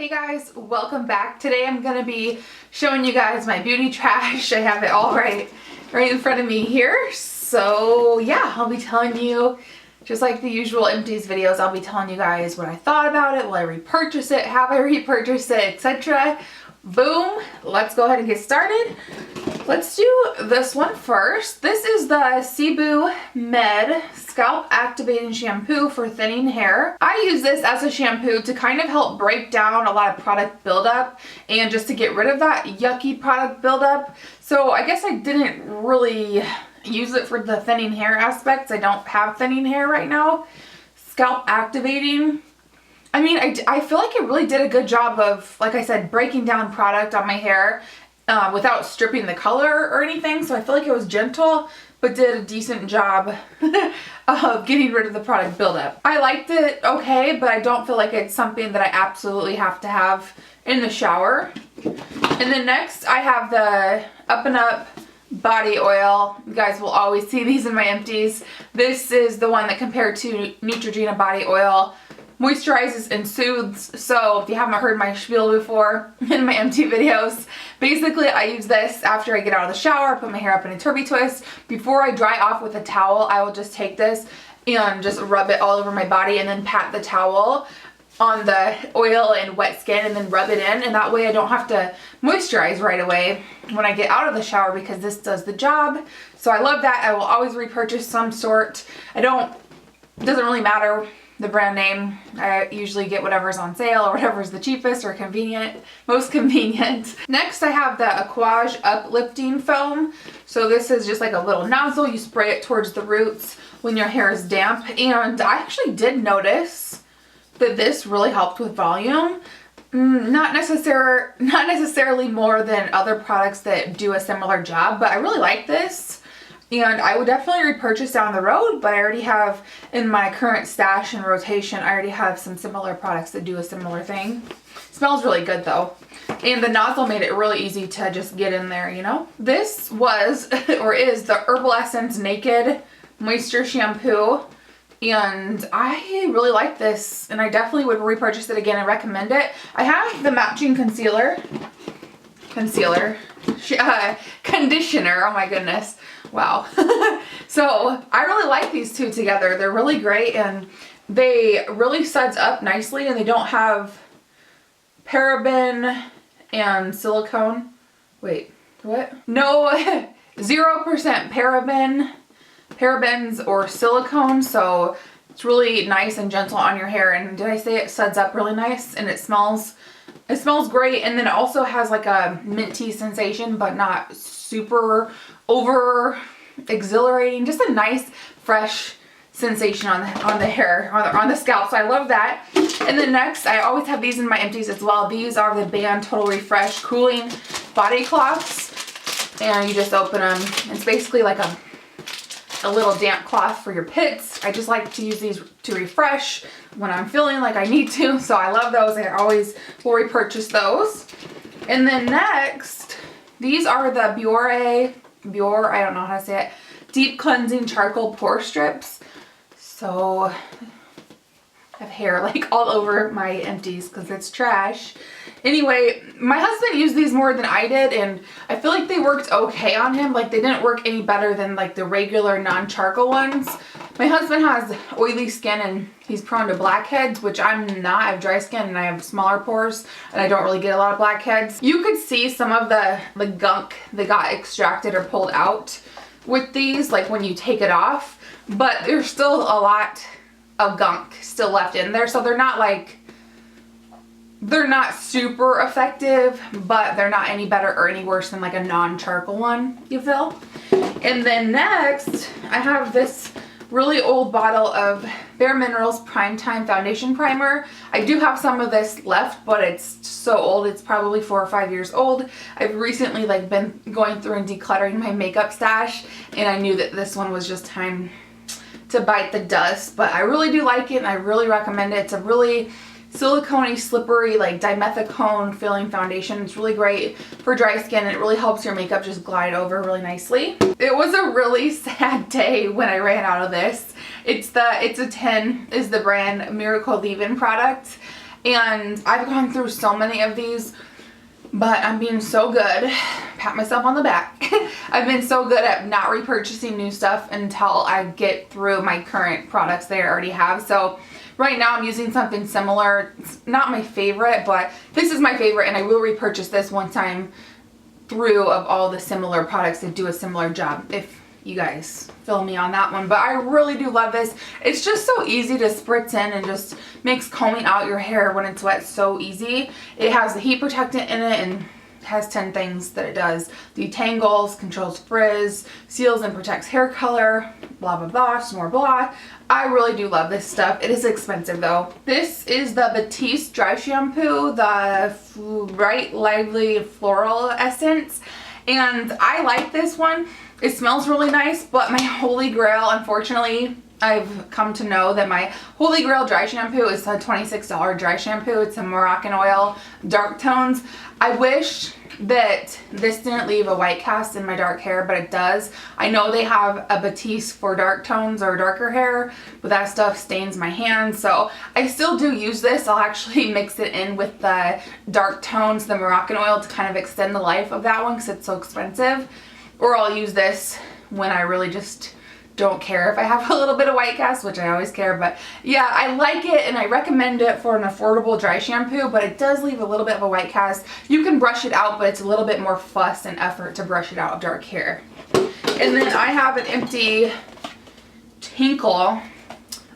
Hey guys, welcome back. Today I'm going to be showing you guys my beauty trash. I have it all right in front of me here. So yeah, I'll be telling you, just like the usual Empties videos, I'll be telling you guys what I thought about it, will I repurchase it, have I repurchased it, etc. Boom, let's go ahead and get started. Let's do this one first. This is the Cebu Med Scalp Activating Shampoo for thinning hair. I use this as a shampoo to kind of help break down a lot of product buildup and just to get rid of that yucky product buildup. So I guess I didn't really use it for the thinning hair aspects. I don't have thinning hair right now. Scalp activating. I mean, I feel like it really did a good job of, like I said, breaking down product on my hair without stripping the color or anything. So I feel like it was gentle, but did a decent job of getting rid of the product buildup. I liked it okay, but I don't feel like it's something that I absolutely have to have in the shower. And then next I have the Up and Up body oil. You guys will always see these in my empties. This is the one that compared to Neutrogena body oil moisturizes and soothes. So if you haven't heard my spiel before in my empty videos, basically I use this after I get out of the shower, put my hair up in a turby twist. Before I dry off with a towel, I will just take this and just rub it all over my body and then pat the towel on the oil and wet skin and then rub it in, and that way I don't have to moisturize right away when I get out of the shower, because this does the job. So I love that. I will always repurchase some sort. It doesn't really matter the brand name. I usually get whatever's on sale or whatever's the cheapest or most convenient. Next I have the Aquage Uplifting Foam. So this is just like a little nozzle. You spray it towards the roots when your hair is damp, and I actually did notice that this really helped with volume. Not necessarily more than other products that do a similar job, but I really like this. And I would definitely repurchase down the road, but I already have in my current stash and rotation, I already have some similar products that do a similar thing. Smells really good though. And the nozzle made it really easy to just get in there, you know? This was, or is, the Herbal Essence Naked Moisture Shampoo. And I really like this, and I definitely would repurchase it again and recommend it. I have the matching conditioner. Oh my goodness. Wow. So I really like these two together. They're really great, and they really suds up nicely, and they don't have paraben and silicone. Wait, what? No, 0% parabens or silicone, so it's really nice and gentle on your hair. And did I say it suds up really nice, and it smells great. And then it also has like a minty sensation, but not super over exhilarating, just a nice fresh sensation on the hair, on the scalp. So I love that. And then next, I always have these in my empties as well. These are the Band Total Refresh Cooling Body Cloths, and you just open them. It's basically like a little damp cloth for your pits. I just like to use these to refresh when I'm feeling like I need to, so I love those. I always will repurchase those. And then next, these are the Biore, I don't know how to say it, Deep Cleansing Charcoal Pore Strips. So I have hair like all over my empties because it's trash. Anyway, my husband used these more than I did, and I feel like they worked okay on him. Like, they didn't work any better than like the regular non-charcoal ones. My husband has oily skin and he's prone to blackheads, which I'm not. I have dry skin and I have smaller pores, and I don't really get a lot of blackheads. You could see some of the gunk that got extracted or pulled out with these, like when you take it off, but there's still a lot of gunk still left in there. So they're not super effective, but they're not any better or any worse than like a non-charcoal one, you feel? And then next, I have this really old bottle of Bare Minerals Primetime Foundation Primer. I do have some of this left, but it's so old. It's probably 4 or 5 years old. I've recently been going through and decluttering my makeup stash, and I knew that this one was just time to bite the dust. But I really do like it, and I really recommend it. It's a really silicone-y, slippery, like dimethicone filling foundation. It's really great for dry skin, and it really helps your makeup just glide over really nicely. It was a really sad day when I ran out of this. It's a 10 is the brand Miracle Leave-In product, And I've gone through so many of these, but I'm being so good. Pat myself on the back. I've been so good at not repurchasing new stuff until I get through my current products that I already have. So right now I'm using something similar. It's not my favorite, but this is my favorite, and I will repurchase this once I'm through of all the similar products that do a similar job, if you guys feel me on that one. But I really do love this. It's just so easy to spritz in and just makes combing out your hair when it's wet so easy. It has the heat protectant in it and has 10 things that it does. Detangles, controls frizz, seals and protects hair color, blah blah blah, some more blah. I really do love this stuff. It is expensive though. This is the Batiste dry shampoo, the Bright Lively Floral Essence, and I like this one. It smells really nice, but my holy grail, unfortunately, I've come to know that my holy grail dry shampoo is a $26 dry shampoo. It's a Moroccan oil dark tones. I wish that this didn't leave a white cast in my dark hair, but it does. I know they have a Batiste for dark tones or darker hair, but that stuff stains my hands, so I still do use this. I'll actually mix it in with the dark tones, the Moroccan oil, to kind of extend the life of that one because it's so expensive. Or I'll use this when I really just don't care if I have a little bit of white cast, which I always care. But yeah, I like it and I recommend it for an affordable dry shampoo, but it does leave a little bit of a white cast. You can brush it out, but it's a little bit more fuss and effort to brush it out of dark hair. And then I have an empty Tinkle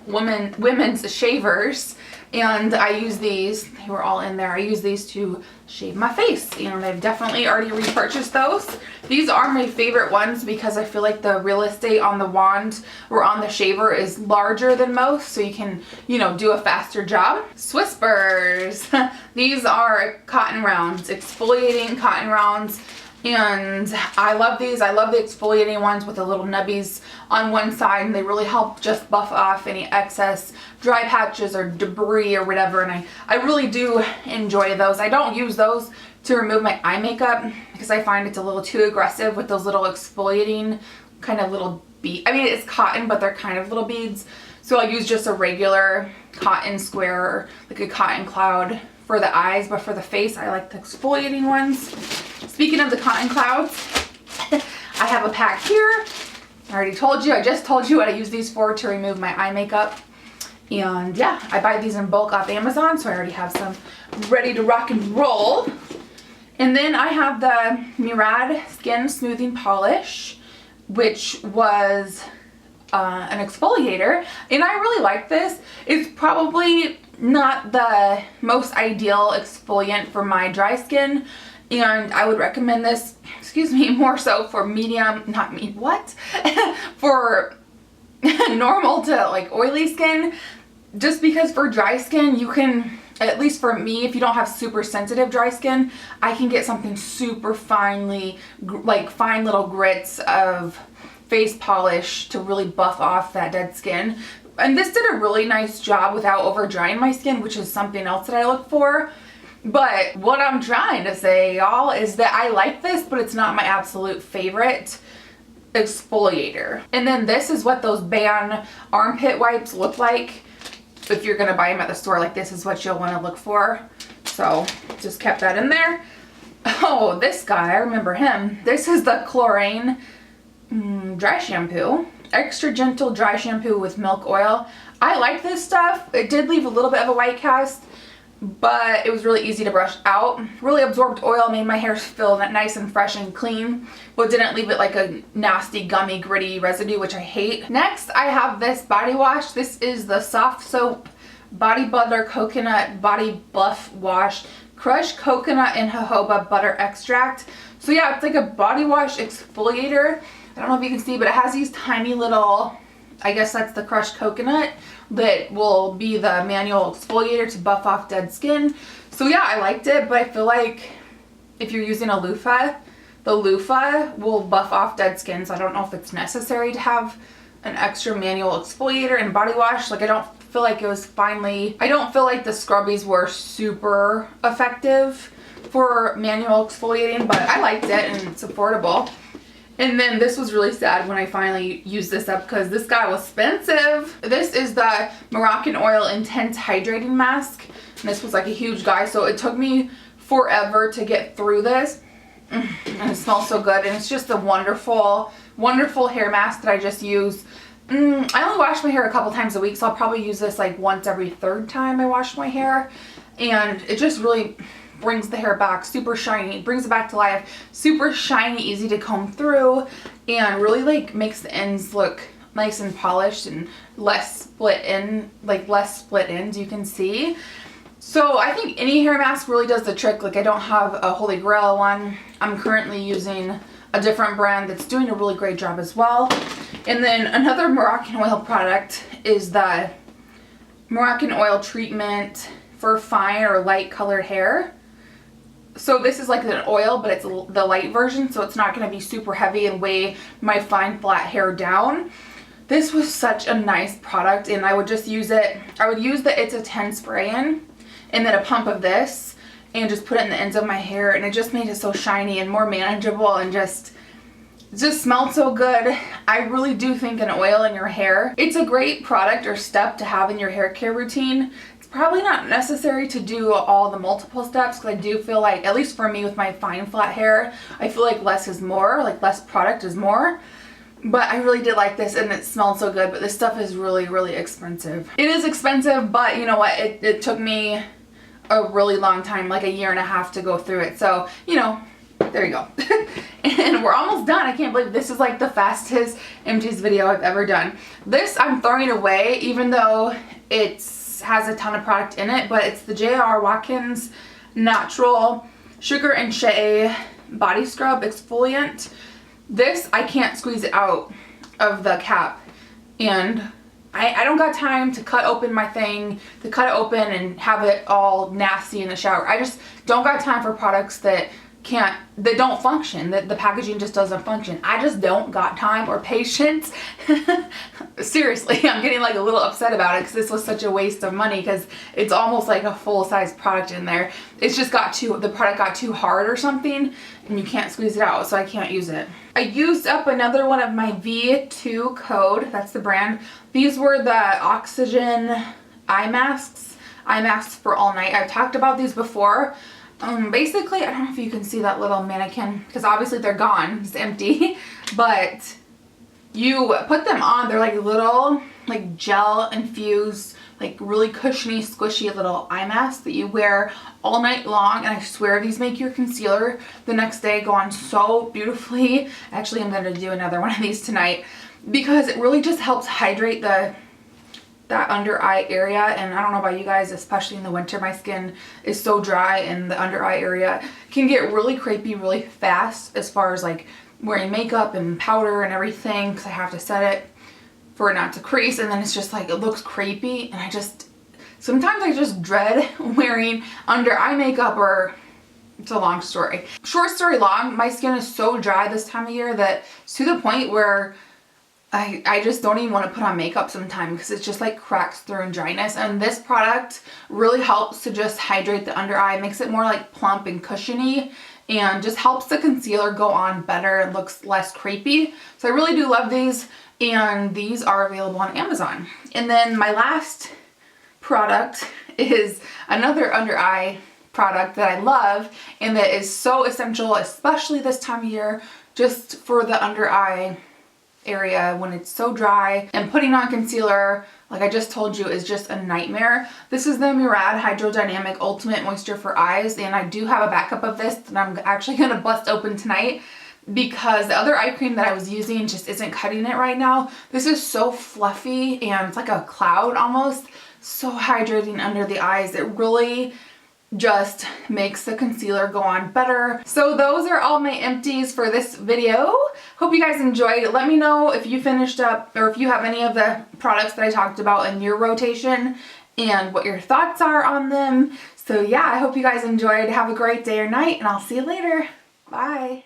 women's shavers, and I use these. They were all in there. I use these to shave my face, and I've definitely already repurchased those. These are my favorite ones because I feel like the real estate on the wand or on the shaver is larger than most, so you can, you know, do a faster job. Swispers. These are cotton rounds, exfoliating cotton rounds. And I love these. I love the exfoliating ones with the little nubbies on one side, and they really help just buff off any excess dry patches or debris or whatever, and I really do enjoy those. I don't use those to remove my eye makeup because I find it's a little too aggressive with those little exfoliating kind of little beads. I mean, it's cotton, but they're kind of little beads. So I'll use just a regular cotton square, or like a cotton cloud for the eyes, but for the face I like the exfoliating ones. Speaking of the cotton clouds, I have a pack here. I just told you what I use these for, to remove my eye makeup. And yeah, I buy these in bulk off Amazon, so I already have some ready to rock and roll. And then I have the Murad Skin Smoothing Polish, which was an exfoliator, and I really like this. It's probably not the most ideal exfoliant for my dry skin, and I would recommend this, excuse me, more so for medium, not me, what? For normal to like oily skin, just because for dry skin you can, at least for me, if you don't have super sensitive dry skin, I can get something super finely, like fine little grits of face polish to really buff off that dead skin. And this did a really nice job without over drying my skin, which is something else that I look for. But what I'm trying to say, y'all, is that I like this, but it's not my absolute favorite exfoliator. And then this is what those Ban armpit wipes look like. If you're gonna buy them at the store, like, this is what you'll want to look for. So just kept that in there. Oh, this guy, I remember him. This is the Chlorine dry shampoo. Extra gentle dry shampoo with milk oil. I like this stuff. It did leave a little bit of a white cast, but it was really easy to brush out. Really absorbed oil, made my hair feel nice and fresh and clean, but didn't leave it like a nasty, gummy, gritty residue, which I hate. Next, I have this body wash. This is the Soft Soap Body Butter Coconut Body Buff Wash. Crushed coconut and jojoba butter extract. So yeah, it's like a body wash exfoliator. I don't know if you can see, but it has these tiny little, I guess that's the crushed coconut, that will be the manual exfoliator to buff off dead skin. So yeah, I liked it, but I feel like if you're using a loofah, the loofah will buff off dead skin, so I don't know if it's necessary to have an extra manual exfoliator and body wash. Like, I don't feel like it was I don't feel like the scrubbies were super effective for manual exfoliating, but I liked it and it's affordable. And then this was really sad when I finally used this up because this guy was expensive. This is the Moroccan Oil Intense Hydrating Mask. And this was like a huge guy, so it took me forever to get through this. And it smells so good, and it's just a wonderful, wonderful hair mask that I just use. I only wash my hair a couple times a week, so I'll probably use this like once every third time I wash my hair. And it just really brings the hair back super shiny, brings it back to life, super shiny, easy to comb through, and really like makes the ends look nice and polished and less split ends, you can see. So I think any hair mask really does the trick. Like, I don't have a holy grail one. I'm currently using a different brand that's doing a really great job as well. And then another Moroccan oil product is the Moroccan Oil Treatment for fine or light colored hair. So this is like an oil, but it's the light version, so it's not going to be super heavy and weigh my fine flat hair down. This was such a nice product, and I would just use it. I would use the It's a 10 spray in, and then a pump of this, and just put it in the ends of my hair, and it just made it so shiny and more manageable, and just smelled so good. I really do think an oil in your hair, it's a great product or step to have in your hair care routine. It's probably not necessary to do all the multiple steps, because I do feel like, at least for me with my fine flat hair, I feel like less is more, like less product is more. But I really did like this, and it smelled so good. But this stuff is really, really expensive. It is expensive, but you know what? It took me a really long time, like a year and a half to go through it. So, you know, there you go. And we're almost done. I can't believe this is like the fastest Empties video I've ever done. This I'm throwing away, even though it has a ton of product in it, but it's the J.R. Watkins Natural Sugar and Shea Body Scrub Exfoliant. This, I can't squeeze it out of the cap, and I don't got time to cut open my thing, to cut it open and have it all nasty in the shower. I just don't got time for products that don't function, that the packaging just doesn't function. I just don't got time or patience. Seriously, I'm getting like a little upset about it because this was such a waste of money, because it's almost like a full-size product in there. It's just the product got too hard or something, and you can't squeeze it out, so I can't use it. I used up another one of my V2 code, that's the brand. These were the Oxygen eye masks for all night. I've talked about these before. Basically, I don't know if you can see that little mannequin, because obviously they're gone, it's empty, but you put them on, they're like little, like gel infused, like really cushiony, squishy little eye masks that you wear all night long, and I swear these make your concealer the next day go on so beautifully. Actually, I'm going to do another one of these tonight, because it really just helps hydrate that under eye area. And I don't know about you guys, especially in the winter, my skin is so dry, and the under eye area can get really crepey really fast as far as like wearing makeup and powder and everything, because I have to set it for it not to crease, and then it's just like it looks crepey, and sometimes I just dread wearing under eye makeup, or it's a long story. Short story long, my skin is so dry this time of year that it's to the point where I just don't even want to put on makeup sometimes, because it just like cracks through in dryness. And this product really helps to just hydrate the under eye, makes it more like plump and cushiony, and just helps the concealer go on better and looks less crepey. So I really do love these, and these are available on Amazon. And then my last product is another under eye product that I love, and that is so essential, especially this time of year, just for the under eye area when it's so dry, and putting on concealer, like I just told you, is just a nightmare. This is the Murad Hydrodynamic Ultimate Moisture for Eyes, and I do have a backup of this that I'm actually going to bust open tonight, because the other eye cream that I was using just isn't cutting it right now. This is so fluffy, and it's like a cloud almost, so hydrating under the eyes. It really just makes the concealer go on better. So those are all my empties for this video. Hope you guys enjoyed. Let me know if you finished up, or if you have any of the products that I talked about in your rotation, and what your thoughts are on them. So yeah, I hope you guys enjoyed. Have a great day or night, and I'll see you later. Bye.